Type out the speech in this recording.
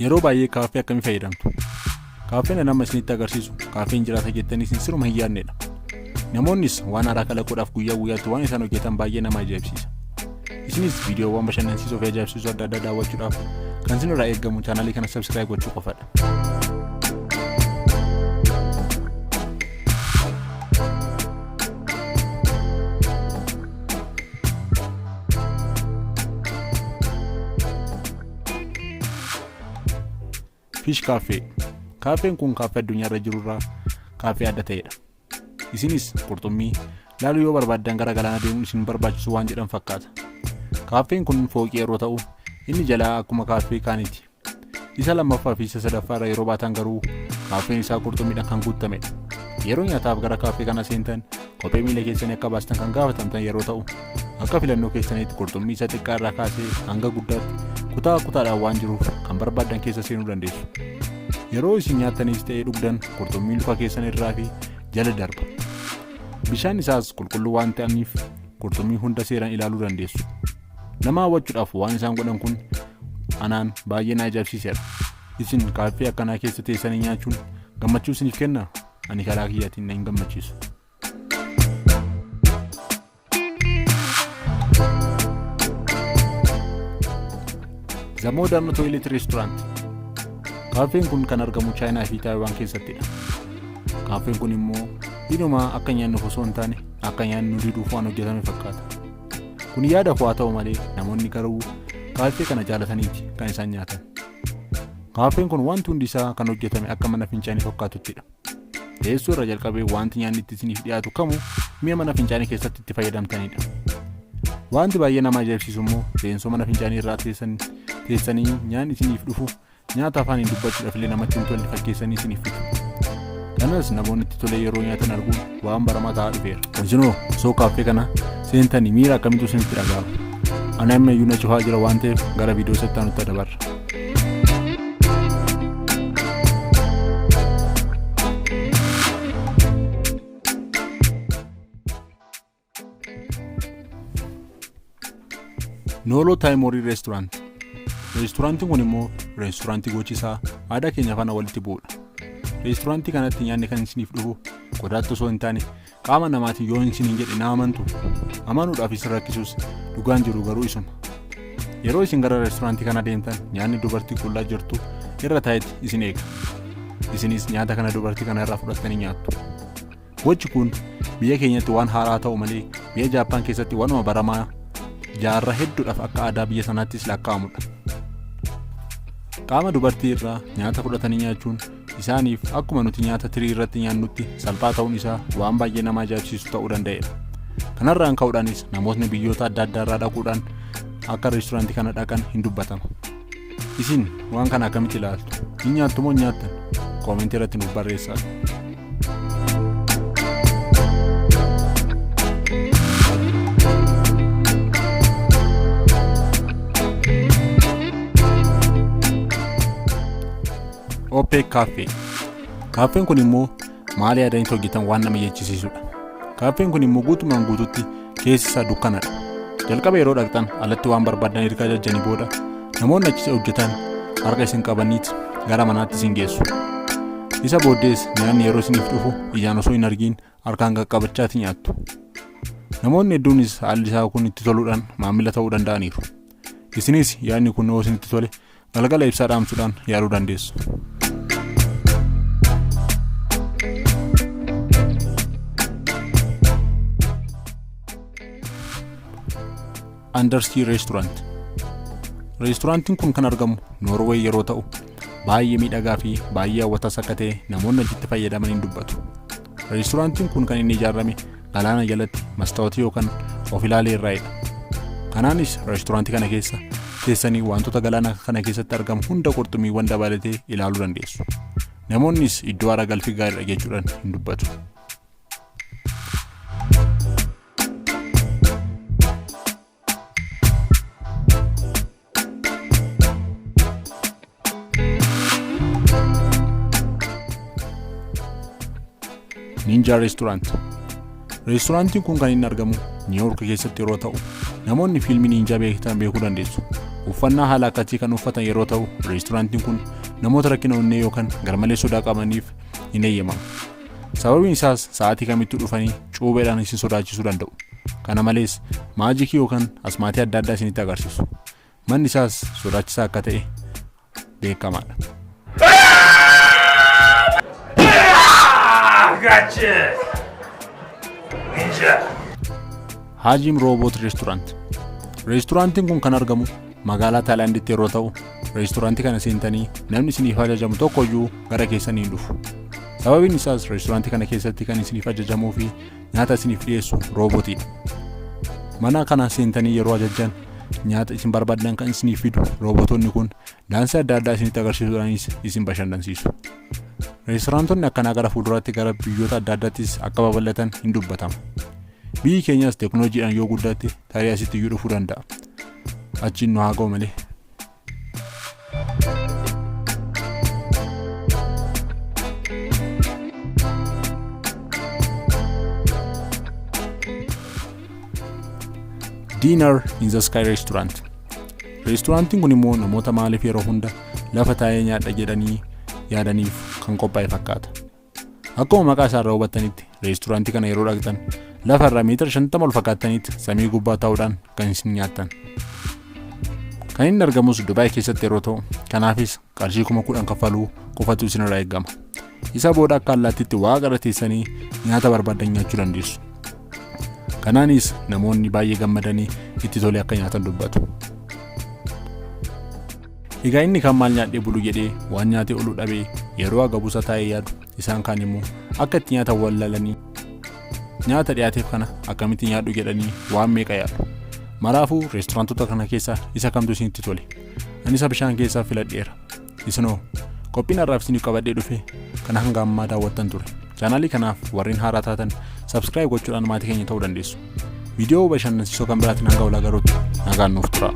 yeroo baay'ee kaaffee akkamii fayyadamtu? Kaaffeen nama isinitti agarsiisu kaaffeen jiraata jettanii isin siruma hin yaadnedha. Namoonnis waan haaraa kalaquudhaaf guyyaa guyyaatti waan isaan hojjetan baay'ee nama ajaa'ibsiisa. Isinis viidiyoowwan bashannansiisoo fi ajaa'ibsiisoo adda addaa daawwachuudhaaf kan isinirraa eegamu chaanaalii kana subscribe gochuu qofadha. Fish Cafe. Kaaffeen kun kaaffee addunyaarra jirurraa kaaffee adda ta'edha. Isinis qurxummii laaluu yoo barbaaddan gara galaana deemuun isin barbaachisu waan jedhan fakkaata. Kaaffeen kun fooqii yeroo ta'u inni jalaa akkuma kaaffee kaaniiti. Isa lammaffaa fi isa sadaffaarra yeroo baatan garuu kaaffeen isaa qurxummiidhaan kan guutamedha. Yeroo nyaataaf gara kaaffee kana seentan kophee miila keessanii akka baastan kan gaafatamtan yeroo ta'u akka filannoo keessaniitti qurxummii isa xiqqaa irraa kaasee hanga guddaatti kutaa kutaadhaan waan jiruuf kan barbaaddan keessa seenuu dandeessu. Yeroo isin nyaatanis ta'ee dhugdan qurxummiin luka keessan irraa fi jala darba. Bishaan isaas qulqulluu waan ta'aniif qurxummii hunda seeraan ilaaluu dandeessu. Nama hawwachuudhaaf waan isaan godhan kun anaan baay'ee na ajaa'ibsiiseera. Isin kaaffee akkanaa keessa teessanii nyaachuun gammachuu isiniif kenna? Ani karaa kiyyaatiin na hin gammachiisu. The Modern Toilet Restaurant. Kaaffeen kun kan argamu Chaayinaa fi Taayiwaan keessattidha. Kaaffeen kun immoo inuma akka nyaannuuf osoo hin taane akka nyaannu diduuf waan hojjetame fakkaata. Kun yaadaaf haa ta'u malee namoonni garuu kaaffee kana jaalataniiti kan isaan nyaatan. Kaaffeen kun wanti hundi isaa kan hojjetame akka mana fincaanii fakkaatuttidha. Teessoo irra jalqabee wanti nyaanni itti isiniif dhiyaatu kamuu mi'a mana fincaanii keessatti itti fayyadamtanidha. Wanti baay'ee nama ajaa'ibsiisu immoo teessoo mana fincaanii irraa teessanii nyaanni isiniif dhufu nyaata afaaniin dubbachuudhaaf illee namatti hin tolle fakkeessanii isiniif fidu. Kanas namoonni itti tolee yeroo nyaatan arguun waan baramaa ta'aa dhufeera. Isinoo osoo kaaffee kana seentanii miira akkamiitu isinitti dhaga'ama? Ani amma iyyuu na cufaa jira waan ta'eef gara viidiyoo sattaa nutti dabarra. Nolo Taimori Restaurant. Reesturaantiin kun immoo reesturaantii gochisaa aadaa keenya faana walitti bu'udha. Reesturaantii kanatti nyaanni kan isiniif dhufu qodaatti osoo hin taane qaama namaatiin yoo isiniin jedhe na amantu. Amanuudhaaf isin rakkisus dhugaan jiru garuu isuma. Yeroo isin gara reesturaantii kana deemtan nyaanni dubartii qullaa jirtu irra taa'etti isin eega. Isinis nyaata kana dubartii kana irraa fudhattanii nyaattu. Gochi kun biyya keenyatti waan haaraa ta'u malee biyya Jaappaan keessatti waanuma baramaa jaarraa hedduudhaaf akka aadaa biyya sanaattis lakkaa'amudha. Qaama dubartii irraa nyaata fudhatanii nyaachuun isaaniif akkuma nuti nyaata tirii irratti nyaannutti salphaa ta'uun isaa waan baay'ee nama ajaa'ibsiisu ta'uu danda'eera. Kanarraan ka'uudhaanis namootni biyyoota adda addaa irraa dhaquudhaan akka reesturaantii kana dhaqan hin dubbatama. Isin waan kana akkamitti ilaaltu? Hin nyaattu moo hin nyaattan? Koomentii irratti nuuf barreessaa. Opek Cafe. Kaaffeen kun immoo maal yaadanii hojjetan waan nama jechisiisudha. Kaaffeen kun immoo guutumaan guututti keessi isaa dukkanadha. Jalqaba yeroo dhaqxan alatti waan barbaadan erga ajajanii booda namoonni achi hojjetan harka isin qabaniiti gara manaatti isin geessu. Isa booddees nyaanni yeroo isiniif dhufu ijaan osoo hin argiin harkaan qaqqabachaati nyaattu. Namoonni hedduunis haalli isaa kun itti toluudhaan maamila ta'uu danda'aniiru. Isinis yaadni kun yoo isinitti tole galgala ibsaa dhaamsuudhaan yaaduu dandeessu. Undersea Restaurant. Reesturaantiin kun kan argamu Noorweey yeroo ta'u baay'ee miidhagaa fi baay'ee hawwataas akka ta'e namoonni achitti fayyadamanii dubbatu. Reesturaantiin kun kan inni ijaarame galaana jalatti mastaawotii yookaan of ilaalee irraa'edha. Kanaanis reesturaantii kana keessa teessanii wantoota galaana kana keessatti argamu hunda qurxummiiwwan dabalatee ilaaluu dandeessu. Namoonnis iddoo haara galfii gaariidha jechuudhaan hin dubbatu. Ninja Restaurant. Reesturaantiin kun kan inni argamu Niiwuork keessatti yeroo ta'u, namoonni fiilmii Ninjaa beektan beekuu dandeessu. Uffannaa haala akkasii kan uffatan yeroo ta'u, reesturaantiin kun namoota rakkina onnee yookaan garmalee sodaa qabaniif hin eeyyamamu. Sababiin isaas sa'aatii kamittuu dhufanii cuubeedhaan isin sodaachisuu danda'u. Kana malees maajikii yookaan asmaatii adda addaa isinitti agarsiisu. Manni isaas sodaachisaa akka ta'e beekamaadha. Haajim Roobot Reesturaant. Reesturaantiin kun kan argamu magaalaa Taayilaanditti yeroo ta'u, reesturaantii kana seentanii namni isiniif ajajamu tokkoyyuu gara keessanii hin dhufu. Sababiin isaas reesturaantii kana keessatti kan isiniif ajajamuu fi nyaata isiniif dhiyeessu roobootiidha. Mana kana seentanii yeroo ajajan nyaata isin barbaadan kan isiniif fidu roobotonni kun daansii adda addaa isinitti agarsiisuudhaanis isin bashannansiisu. Reesturaantonni akkanaa gara fuulduraatti gara biyyoota adda addaattis akka babal'atan hin dubbatama. Biyyi keenyas teekinooloojiidhaan yoo guddatte tarii asitti iyyuu dhufuu danda'a. Achiin nu haa ga'u malee. Dinner in the Sky Restaurant. Reesturaantiin kun immoo namoota maaliif yeroo hunda lafa taa'ee nyaadha jedhanii yaadaniif kan qophaa'e fakkaata. Akkuma maqaa isaa irraa hubattanitti reesturaantii kana yeroo dhaqxan lafa irraa meetira 50 ol fakkaatanitti samii gubbaa taa'uudhaan kan isin nyaattan. Kan inni argamus Dubaay keessatti yeroo ta'u, kanaafis qarshii 10,000 kaffaluu qofatu isin irraa eegama. Isa booda akka allaattiitti waa gara teessanii nyaata barbaadan nyaachuu dandeessu. Kanaanis namoonni baay'ee gammadanii itti tolee akka nyaatan dubbatu. Egaa inni kan maal nyaadhee bulu jedhee waan nyaatee oluu dhabee yeroo agabuusa taa'ee yaadu, isaan kaan immoo akka itti nyaatan wallaalanii nyaata dhiyaateef kana akkamitti nyaadhu jedhanii waan meeqa yaadu. Maraafuu reesturaantota kana keessaa isa kamtu isinitti tole? Ani isa bishaan keessaa filadheera. Isinoo qophiin har'aaf isiniif qabadhee dhufe kana hanga ammaa daawwattan ture. Chaanaalii kanaaf warreen haaraa taatan subscribe gochuudhaan maatii keenya ta'uu dandeessu. Viidiyoo bashannansiisoo kan biraatiin hanga wal agarruutti nagaan nuuf tura.